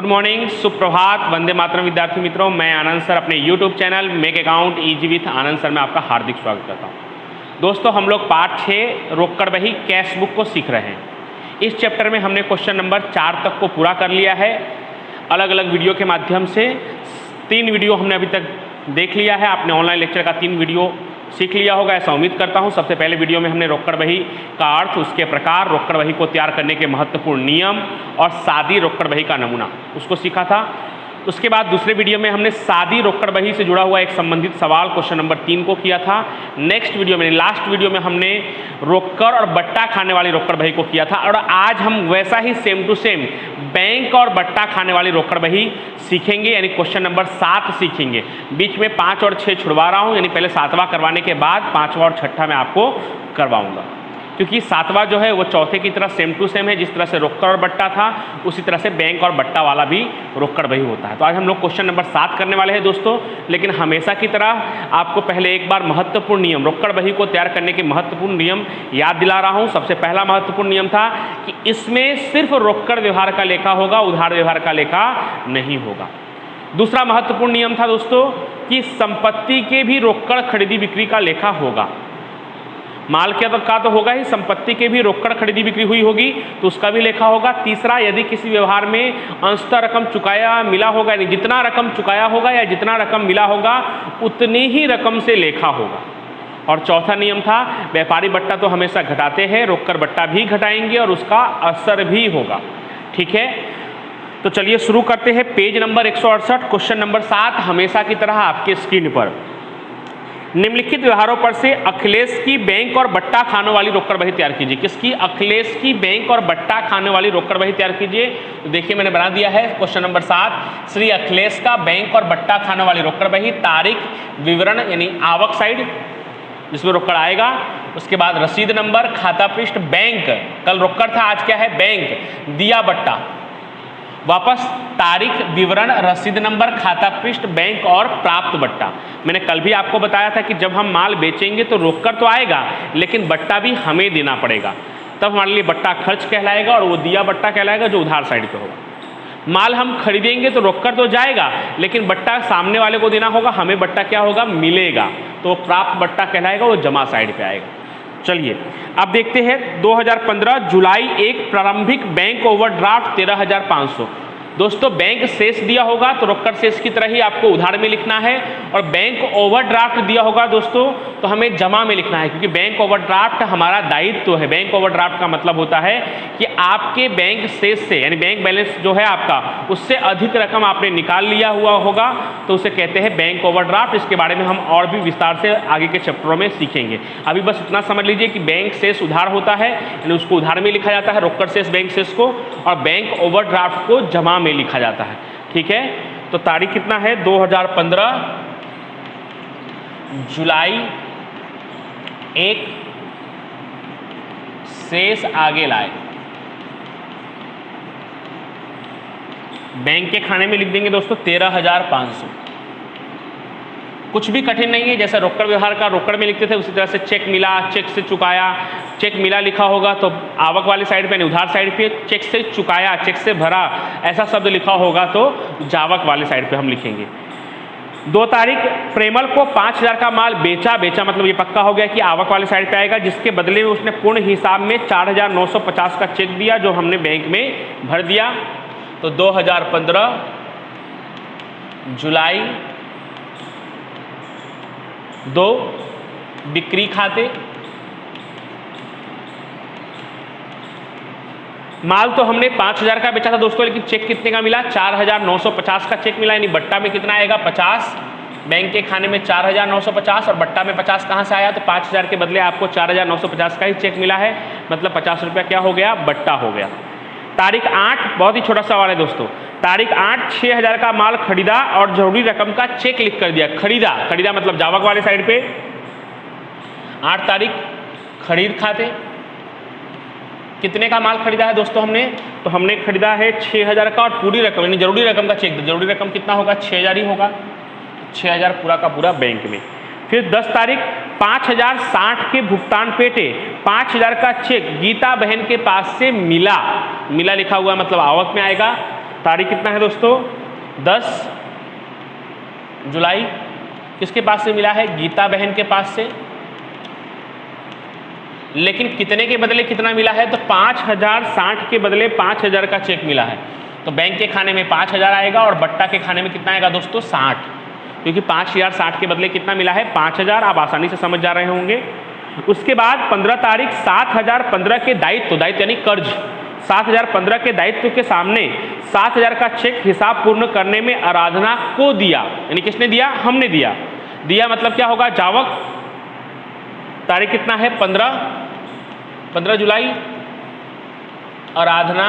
Good morning, सुप्रभात, वंदे मातरम विद्यार्थी मित्रों। मैं आनंद सर अपने YouTube channel make account easy with Anand sir में आपका हार्दिक स्वागत करता हूं। दोस्तों, हम लोग पार्ट 6 रोकड़ बही कैश बुक को सीख रहे हैं। इस चैप्टर में हमने क्वेश्चन नंबर 4 तक को पूरा कर लिया है। अलग अलग वीडियो के माध्यम से 3 वीडियो हमने अभी तक देख लिया है। आपने ऑनलाइन लेक्चर का 3 वीडियो सीख लिया होगा, ऐसा उम्मीद करता हूं। सबसे पहले वीडियो में हमने रोकड़ बही का अर्थ, उसके प्रकार, रोकड़ बही को तैयार करने के महत्वपूर्ण नियम और सादी रोकड़ बही का नमूना उसको सीखा था। उसके बाद दूसरे वीडियो में हमने सादी रोकड़ बही से जुड़ा हुआ एक संबंधित सवाल क्वेश्चन नंबर 3 को किया था। नेक्स्ट वीडियो में, लास्ट वीडियो में हमने रोकड़ और बट्टा खाने वाली रोकड़ बही को किया था। और आज हम वैसा ही सेम टू सेम बैंक और बट्टा खाने वाली रोकड़ बही सीखेंगे, यानी क्वेश्चन नंबर 7 सीखेंगे। बीच में 5 और 6 छुड़वा रहा हूँ, यानी पहले 7वां करवाने के बाद 5वां और 6ठा मैं आपको करवाऊँगा, क्योंकि 7वां जो है वो चौथे की तरह सेम टू सेम है। जिस तरह से रोकड़ और बट्टा था, उसी तरह से बैंक और बट्टा वाला भी रोकड़ बही होता है। तो आज हम लोग क्वेश्चन नंबर 7 करने वाले हैं दोस्तों। लेकिन हमेशा की तरह आपको पहले एक बार महत्वपूर्ण नियम, रोकड़ बही को तैयार करने के महत्वपूर्ण नियम याद दिला रहा हूँ। सबसे पहला महत्वपूर्ण नियम था कि इसमें सिर्फ रोकड़ व्यवहार का लेखा होगा, उधार व्यवहार का लेखा नहीं होगा। दूसरा महत्वपूर्ण नियम था दोस्तों कि संपत्ति के भी रोकड़ खरीदी बिक्री का लेखा होगा। माल का तो होगा ही, संपत्ति के भी रोकड़ खरीदी बिक्री हुई होगी तो उसका भी लेखा होगा। तीसरा, यदि किसी व्यवहार में अंशतः रकम चुकाया मिला होगा, यानी जितना रकम चुकाया होगा या जितना रकम मिला होगा उतनी ही रकम से लेखा होगा। और चौथा नियम था, व्यापारी बट्टा तो हमेशा घटाते हैं, रोकड़ बट्टा भी घटाएंगे और उसका असर भी होगा। ठीक है, तो चलिए शुरू करते हैं। पेज नंबर 168, क्वेश्चन नंबर 7 हमेशा की तरह आपके स्क्रीन पर। निम्नलिखित व्यवहारों पर से अखिलेश की बैंक और बट्टा खाने वाली रोकड़ बही तैयार कीजिए। किसकी? अखिलेश की बैंक और बट्टा खाने वाली रोकड़ बही तैयार कीजिए। तो देखिए मैंने बना दिया है क्वेश्चन नंबर 7, श्री अखिलेश का बैंक और बट्टा खाने वाली रोकड़ बही, तारीख, विवरण यानी आवक साइड जिसमें रोकड़ आएगा, उसके बाद रसीद नंबर, खाता पृष्ठ, बैंक, कल रोकड़ था आज क्या है बैंक, दिया बट्टा, वापस तारीख, विवरण, रसीद नंबर, खाता पृष्ठ, बैंक और प्राप्त बट्टा। मैंने कल भी आपको बताया था कि जब हम माल बेचेंगे तो रोकड़ तो आएगा लेकिन बट्टा भी हमें देना पड़ेगा, तब हमारे लिए बट्टा खर्च कहलाएगा और वो दिया बट्टा कहलाएगा जो उधार साइड पे होगा। माल हम खरीदेंगे तो रोकड़ तो जाएगा लेकिन बट्टा सामने वाले को देना होगा, हमें बट्टा क्या होगा, मिलेगा, तो प्राप्त बट्टा कहलाएगा, वो जमा साइड पे आएगा। चलिए अब देखते हैं 2015 जुलाई 1 प्रारंभिक बैंक ओवरड्राफ्ट 13,500। दोस्तों, बैंक शेष दिया होगा तो रोकड़ शेष की तरह ही आपको उधार में लिखना है, और बैंक ओवरड्राफ्ट दिया होगा दोस्तों तो हमें जमा में लिखना है, क्योंकि बैंक ओवरड्राफ्ट हमारा दायित्व है। बैंक ओवरड्राफ्ट का मतलब होता है कि आपके बैंक शेष से, यानी बैंक बैलेंस जो है आपका, उससे अधिक रकम आपने निकाल लिया हुआ होगा तो उसे कहते हैं बैंक ओवरड्राफ्ट। इसके बारे में हम और भी विस्तार से आगे के चैप्टरों में सीखेंगे। अभी बस इतना समझ लीजिए कि बैंक शेष उधार होता है, यानी उसको उधार में लिखा जाता है, रोकड़ शेष बैंक शेष को, और बैंक ओवरड्राफ्ट को जमा में लिखा जाता है। ठीक है, तो तारीख कितना है, 2015 जुलाई 1, शेष आगे लाए, बैंक के खाने में लिख देंगे दोस्तों 13,500। कुछ भी कठिन नहीं है, जैसा रोकड़ व्यवहार का रोकड़ में लिखते थे उसी तरह से चेक मिला, चेक से चुकाया, चेक मिला लिखा होगा तो आवक वाली साइड पे, उधार साइड पे, चेक से चुकाया, चेक से भरा, ऐसा शब्द लिखा होगा तो जावक वाली साइड पे हम लिखेंगे। 2 तारीख प्रेमल को 5,000 का माल बेचा, मतलब ये पक्का हो गया कि आवक वाली साइड पे आएगा, जिसके बदले में उसने पूर्ण हिसाब में 4,950 का चेक दिया जो हमने बैंक में भर दिया। तो 2015 जुलाई 2 बिक्री खाते, माल तो हमने 5,000 का बेचा था दोस्तों, लेकिन चेक कितने का मिला, 4,950 का चेक मिला, यानी बट्टा में कितना आएगा 50, बैंक के खाने में 4,950 और बट्टा में 50 कहाँ से आया, तो 5,000 के बदले आपको 4,950 का ही चेक मिला है, मतलब 50 रुपया क्या हो गया, बट्टा हो गया। तारीख 8, बहुत ही छोटा सवाल है दोस्तों, तारीख 8 6,000 का माल खरीदा और जरूरी रकम का चेक लिख कर दिया। खरीदा मतलब जावक वाले साइड पे, 8 तारीख खरीद खाते, कितने का माल खरीदा है दोस्तों हमने, तो हमने खरीदा है 6,000 का, और पूरी रकम यानी जरूरी रकम का चेक, जरूरी रकम कितना होगा, 6,000 ही होगा, 6,000 पूरा का पूरा बैंक में। फिर 10 तारीख 5,060 के भुगतान पेटे, 5,000 का चेक गीता बहन के पास से मिला लिखा हुआ मतलब आवक में आएगा। तारीख कितना है दोस्तों? 10 जुलाई। किसके पास से मिला है? गीता बहन के पास से। लेकिन कितने के बदले कितना मिला है? तो 5060 के बदले 5000 का चेक मिला है। तो बैंक के खाने में 5000 आएगा और बट्टा के खाने में कितना आएगा दोस्तों? 60, क्योंकि 5060 के बदले कितना मिला है? 5000। आप आसानी से समझ जा रहे होंगे। उसके बाद 15 तारीख 7015 के दायित्व यानी कर्ज 7015 के दायित्व के सामने 7000 का चेक हिसाब पूर्ण करने में आराधना को दिया। यानी किसने दिया? हमने दिया। दिया मतलब क्या होगा? जावक। तारीख कितना है? 15 जुलाई। आराधना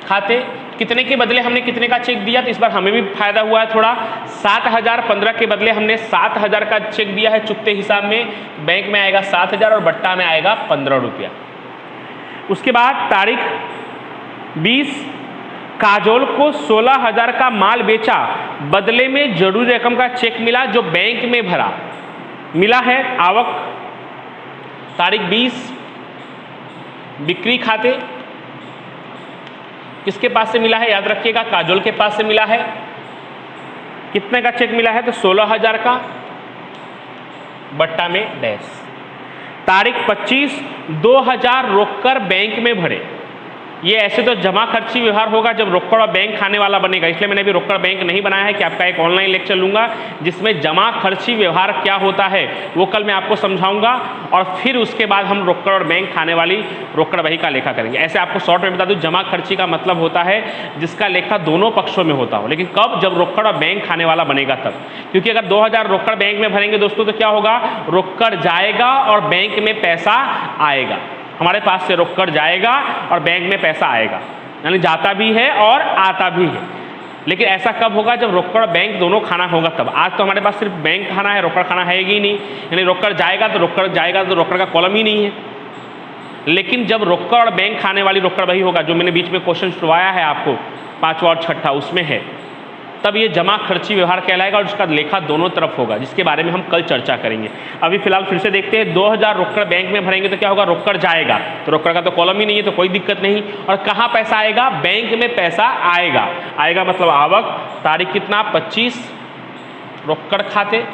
खाते कितने के बदले हमने कितने का चेक दिया? तो इस बार हमें भी फायदा हुआ है थोड़ा। 7015 के बदले हमने 7000 का चेक दिया है चुकते हिसाब में। बैंक में आएगा 7000 और बट्टा में आएगा 15 रुपया। उसके बाद तारीख 20 काजोल को 16000 का माल बेचा, बदले में जरूरी रकम का चेक मिला जो बैंक में भरा। मिला है आवक। तारीख 20 बिक्री खाते किसके पास से मिला है? याद रखिएगा, काजोल के पास से मिला है। कितने का चेक मिला है? तो 16000 का, बट्टा में डैश। तारीख 25 2000 रोककर बैंक में भरे। ये ऐसे तो जमा खर्ची व्यवहार होगा जब रोकड़ और बैंक खाने वाला बनेगा, इसलिए मैंने अभी रोकड़ बैंक नहीं बनाया है कि आपका एक ऑनलाइन लेक्चर लूंगा जिसमें जमा खर्ची व्यवहार क्या होता है वो कल मैं आपको समझाऊंगा, और फिर उसके बाद हम रोकड़ और बैंक खाने वाली रोकड़ बही का लेखा करेंगे। ऐसे आपको शॉर्ट में बता दूं, जमा खर्ची का मतलब होता है जिसका लेखा दोनों पक्षों में होता हो, लेकिन कब? जब रोकड़ और बैंक खाने वाला बनेगा तब। क्योंकि अगर 2000 रोकड़ बैंक में भरेंगे दोस्तों तो क्या होगा? रोकड़ जाएगा और बैंक में पैसा आएगा। हमारे पास से रोकड़ जाएगा और बैंक में पैसा आएगा, यानी जाता भी है और आता भी है। लेकिन ऐसा कब होगा? जब रोकड़ और बैंक दोनों खाना होगा तब। आज तो हमारे पास सिर्फ बैंक खाना है, रोकड़ खाना है ही नहीं। यानी रोकड़ जाएगा तो रोकड़ का कॉलम ही नहीं है। लेकिन जब रोकड़ और बैंक खाने वाली रोकड़ बही होगा, जो मैंने बीच में क्वेश्चन छुड़वाया है आपको 5वां और 6ठा, उसमें है, तब ये जमा खर्ची व्यवहार कहलाएगा और उसका लेखा दोनों तरफ होगा, जिसके बारे में हम कल चर्चा करेंगे। अभी फिलहाल फिर से देखते हैं। 2000 रोकड़ बैंक में भरेंगे तो क्या होगा? रोकड़ जाएगा तो रोकड़ का तो कॉलम ही नहीं है, तो कोई दिक्कत नहीं। और कहाँ पैसा आएगा? बैंक में पैसा आएगा। आएगा मतलब आवक। तारीख कितना? 25 रोकड़ खाते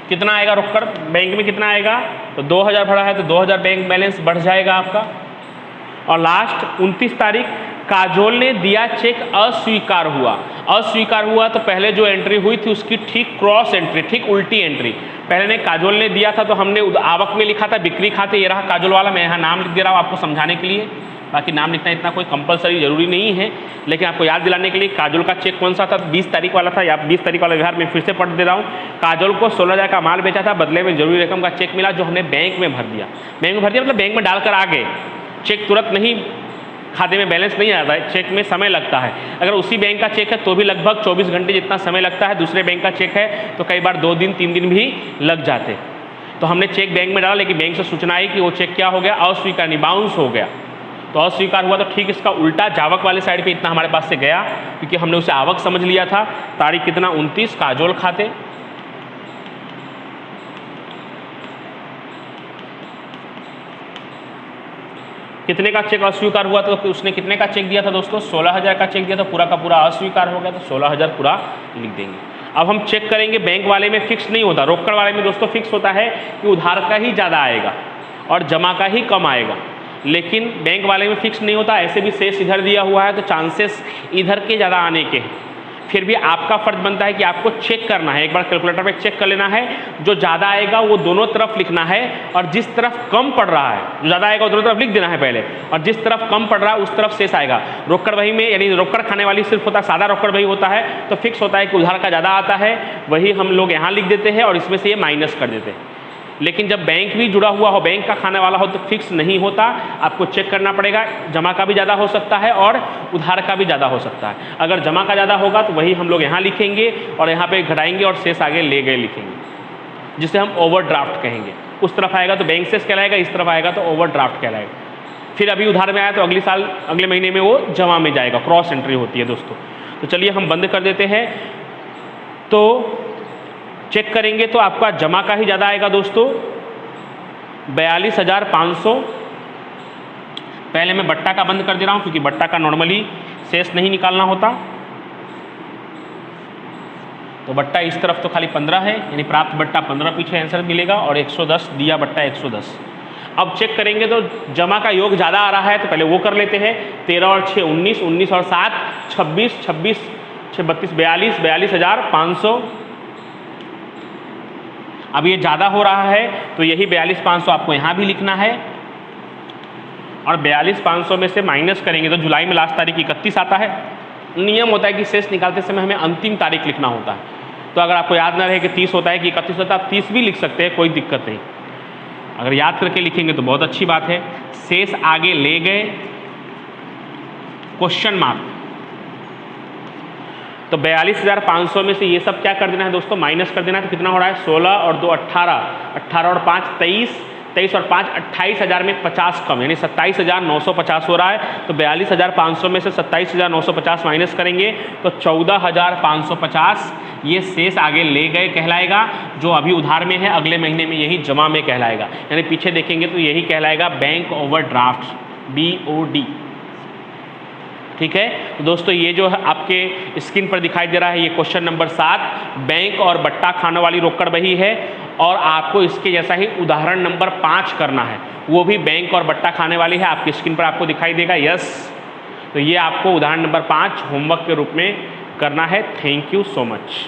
कितना आएगा? रोकड़ बैंक में कितना आएगा? तो 2000 भरा है तो 2000 बैंक बैलेंस बढ़ जाएगा आपका। और लास्ट 29 तारीख काजोल ने दिया चेक अस्वीकार हुआ। अस्वीकार हुआ तो पहले जो एंट्री हुई थी उसकी ठीक क्रॉस एंट्री, ठीक उल्टी एंट्री। पहले ने काजोल ने दिया था तो हमने आवक में लिखा था बिक्री खाते, ये रहा काजोल वाला। मैं यहाँ नाम लिख दे रहा हूँ आपको समझाने के लिए, बाकी नाम लिखना इतना कोई कंपलसरी जरूरी नहीं है, लेकिन आपको याद दिलाने के लिए काजोल का चेक कौन सा था? 20 तारीख वाला था। या 20 तारीख वाला व्यवहार में फिर से पढ़ दे रहा हूँ। काजोल को 16000 का माल बेचा था, बदले में जरूरी रकम का चेक मिला जो हमने बैंक में भर दिया। बैंक में भर दिया मतलब बैंक में डालकर आ गए। चेक तुरंत नहीं, खाते में बैलेंस नहीं आता है, चेक में समय लगता है। अगर उसी बैंक का चेक है तो भी लगभग 24 घंटे जितना समय लगता है। दूसरे बैंक का चेक है तो कई बार 2 दिन 3 दिन भी लग जाते। तो हमने चेक बैंक में डाला, लेकिन बैंक से सूचना आई कि वो चेक क्या हो गया? अस्वीकार, बाउंस हो गया। तो अस्वीकार हुआ तो ठीक इसका उल्टा जावक वाले साइड पे इतना हमारे पास से गया, क्योंकि हमने उसे आवक समझ लिया था। तारीख कितना? 29 काजोल खाते कितने का चेक अस्वीकार हुआ था? तो उसने कितने का चेक दिया था दोस्तों? 16000 का चेक दिया था, पूरा का पूरा अस्वीकार हो गया तो 16000 पूरा लिख देंगे। अब हम चेक करेंगे, बैंक वाले में फिक्स नहीं होता, रोकड़ वाले में दोस्तों फिक्स होता है कि उधार का ही ज़्यादा आएगा और जमा का ही कम आएगा। लेकिन बैंक वाले में फिक्स नहीं होता। ऐसे भी शेष इधर दिया हुआ है तो चांसेस इधर के ज़्यादा आने के हैं। फिर भी आपका फर्ज बनता है कि आपको चेक करना है, एक बार कैलकुलेटर पे चेक कर लेना है। जो ज़्यादा आएगा वो दोनों तरफ लिखना है, और जिस तरफ कम पड़ रहा है, जो ज़्यादा आएगा वो दोनों तरफ लिख देना है पहले, और जिस तरफ कम पड़ रहा है उस तरफ शेष आएगा। रोकड़ बही में यानी रोकड़ खाने वाली सिर्फ होता है, सादा रोकड़ बही होता है तो फिक्स होता है कि उधार का ज़्यादा आता है, वही हम लोग यहाँ लिख देते हैं और इसमें से ये माइनस कर देते हैं। लेकिन जब बैंक भी जुड़ा हुआ हो, बैंक का खाने वाला हो, तो फिक्स नहीं होता, आपको चेक करना पड़ेगा। जमा का भी ज़्यादा हो सकता है और उधार का भी ज़्यादा हो सकता है। अगर जमा का ज़्यादा होगा तो वही हम लोग यहाँ लिखेंगे और यहाँ पे घटाएंगे और शेष आगे ले गए लिखेंगे, जिसे हम ओवरड्राफ्ट कहेंगे। उस तरफ आएगा तो बैंक शेष कहलाएगा, इस तरफ आएगा तो ओवरड्राफ्ट कहलाएगा। फिर अभी उधार में आया तो अगले साल अगले महीने में वो जमा में जाएगा, क्रॉस एंट्री होती है दोस्तों। तो चलिए हम बंद कर देते हैं। तो चेक करेंगे तो आपका जमा का ही ज़्यादा आएगा दोस्तों, 42500। पहले मैं बट्टा का बंद कर दे रहा हूँ क्योंकि बट्टा का नॉर्मली शेष नहीं निकालना होता। तो बट्टा इस तरफ तो खाली 15 है, यानी प्राप्त बट्टा 15 पीछे आंसर मिलेगा और 110 दिया बट्टा 110। अब चेक करेंगे तो जमा का योग ज़्यादा आ रहा है तो पहले वो कर लेते हैं। 13 और 6 19, 19 और 7 26, 26 6 32 42, 42,500। अब ये ज़्यादा हो रहा है तो यही 42,500 आपको यहाँ भी लिखना है और 42,500 में से माइनस करेंगे तो जुलाई में लास्ट तारीख 31 आता है। नियम होता है कि शेष निकालते समय हमें अंतिम तारीख लिखना होता है। तो अगर आपको याद ना रहे कि 30 होता है कि 31 होता है, आप 30 भी लिख सकते हैं, कोई दिक्कत नहीं। अगर याद करके लिखेंगे तो बहुत अच्छी बात है। शेष आगे ले गए क्वेश्चन मार्क। तो 42,500 में से ये सब क्या कर देना है दोस्तों, माइनस कर देना है। तो कितना हो रहा है 16 और 2 18, 18 और 5 23, 23 और 5 28,000 में 50 कम, यानी 27,950 हो रहा है। तो 42,500 में से 27,950 माइनस करेंगे तो 14,550 ये शेष आगे ले गए कहलाएगा। जो अभी उधार में है अगले महीने में यही जमा में कहलाएगा, यानी पीछे देखेंगे तो यही कहलाएगा बैंक ओवरड्राफ्ट, BOD। ठीक है। तो दोस्तों ये जो है आपके स्क्रीन पर दिखाई दे रहा है ये क्वेश्चन नंबर 7 बैंक और बट्टा खाने वाली रोकड़ बही है और आपको इसके जैसा ही उदाहरण नंबर 5 करना है, वो भी बैंक और बट्टा खाने वाली है। आपकी स्क्रीन पर आपको दिखाई देगा यस। तो ये आपको उदाहरण नंबर 5 होमवर्क के रूप में करना है। Thank you so much.